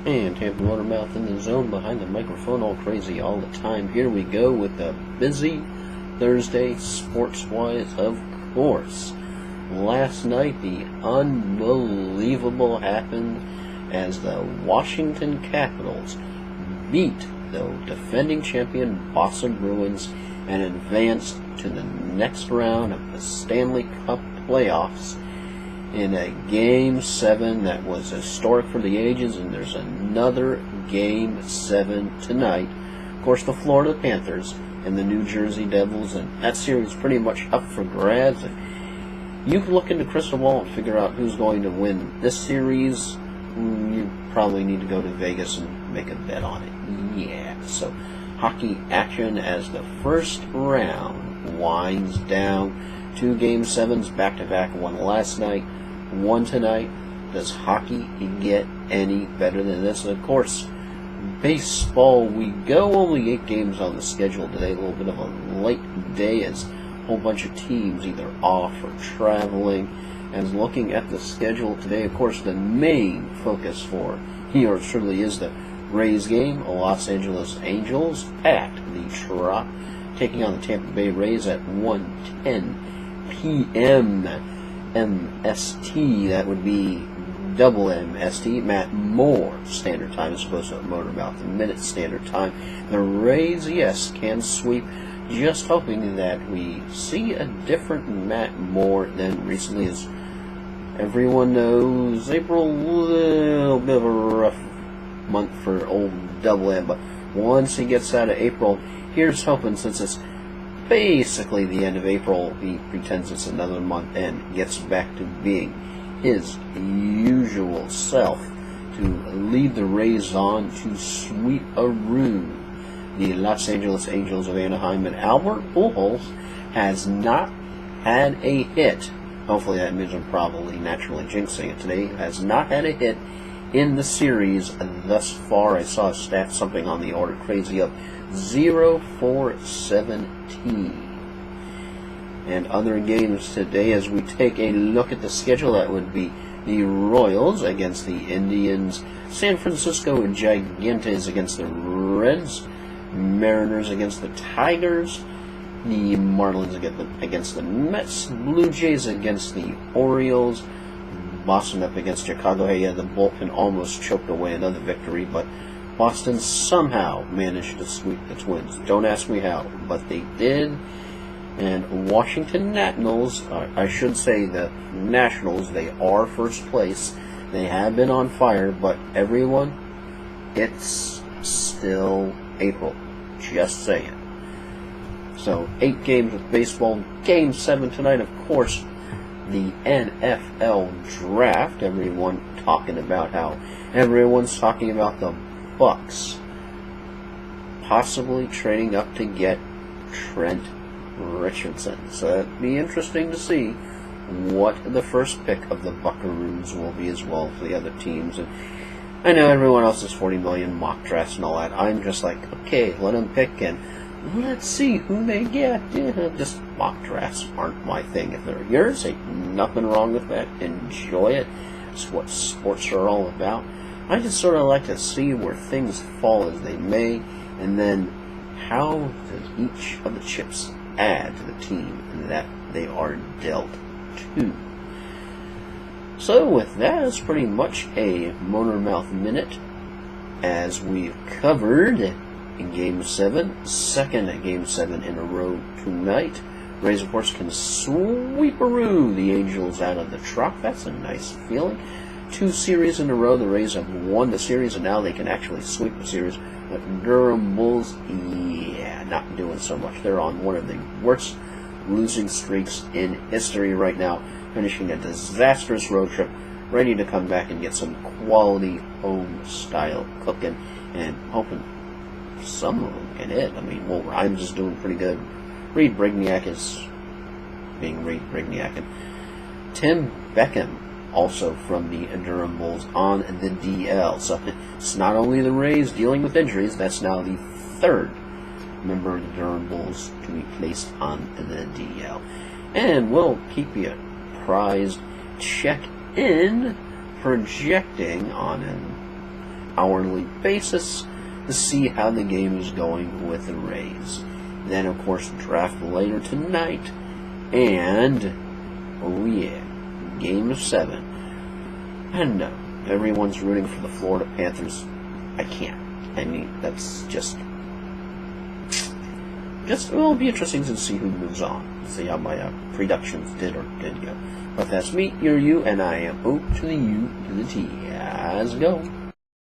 And Tampa Motormouth in the zone, behind the microphone, all crazy all the time. Here we go with a busy Thursday, sports-wise, of course. Last night, the unbelievable happened as the Washington Capitals beat the defending champion Boston Bruins and advanced to the next round of the Stanley Cup playoffs in a Game 7 that was historic for the ages, and there's another Game 7 tonight. Of course, the Florida Panthers and the New Jersey Devils, and that series is pretty much up for grabs. And you can look into crystal ball and figure out who's going to win this series. You probably need to go to Vegas and make a bet on it. Yeah, so hockey action as the first round winds down. 2 Game 7s back-to-back, one last night, one tonight. Does hockey get any better than this? And of course, baseball, we go only 8 games on the schedule today. A little bit of a late day as a whole bunch of teams either off or traveling. As looking at the schedule today, of course, the main focus for yours truly is the Rays game. Los Angeles Angels at the Trop, taking on the Tampa Bay Rays at 1:10 p.m. MST. That would be double MST. Matt Moore Standard Time as opposed to Motormouth Minute Standard Time. The Rays, yes, can sweep. Just hoping that we see a different Matt Moore than recently. As everyone knows, April, a little bit of a rough month for old Double M, but once he gets out of April, here's hoping, since it's basically the end of April, he pretends it's another month and gets back to being his usual self to lead the Rays on to sweep the Los Angeles Angels of Anaheim. And Albert Pujols has not had a hit. Hopefully that means I'm probably naturally jinxing it today. Has not had a hit in the series thus far. I saw a stat, something on the order crazy of 0 for 17. And other games today, as we take a look at the schedule, that would be the Royals against the Indians, San Francisco Gigantes against the Reds, Mariners against the Tigers, the Marlins against the Mets, Blue Jays against the Orioles, Boston up against Chicago. Hey, yeah, the bullpen almost choked away another victory, but Boston somehow managed to sweep the Twins. Don't ask me how, but they did. And Washington Nationals, I should say the Nationals, they are first place. They have been on fire, but everyone, it's still April. Just saying. So, 8 games of baseball. Game 7 tonight, of course, the NFL draft. Everyone's talking about the Bucks possibly trading up to get Trent Richardson. So it'd be interesting to see what the first pick of the Buckaroos will be, as well for the other teams. And I know everyone else is 40 million mock drafts and all that. I'm just like, okay, let them pick and let's see who they get. Just mock drafts aren't my thing. If they're yours, ain't nothing wrong with that. Enjoy it. It's what sports are all about. I just sort of like to see where things fall as they may, and then how does each of the chips add to the team that they are dealt to. So with that, it's pretty much a Motormouth Minute, as we've covered in Game 7, second Game 7 in a row tonight. Rays, of course, can sweep-a-roo the Angels out of the Trop. That's a nice feeling. 2 series in a row, the Rays have won the series, and now they can actually sweep the series. But Durham Bulls, yeah, not doing so much. They're on one of the worst losing streaks in history right now, finishing a disastrous road trip, ready to come back and get some quality home-style cooking, and hoping some of them can hit. I mean, Will Rhymes is doing pretty good. Reed Brignac is being Reed Brignac. And Tim Beckham, also from the Durham Bulls, on the DL. So it's not only the Rays dealing with injuries, that's now the 3rd member of the Durham Bulls to be placed on the DL. And we'll keep you apprised. Check in projecting on hourly basis to see how the game is going with the Rays. Then, of course, draft later tonight. And, oh yeah, Game 7. And no, everyone's rooting for the Florida Panthers. I can't. I mean, that's just it'll be interesting to see who moves on. See how my predictions did or didn't go. But that's me, you're you, and I am O to the U to the T. Let's go.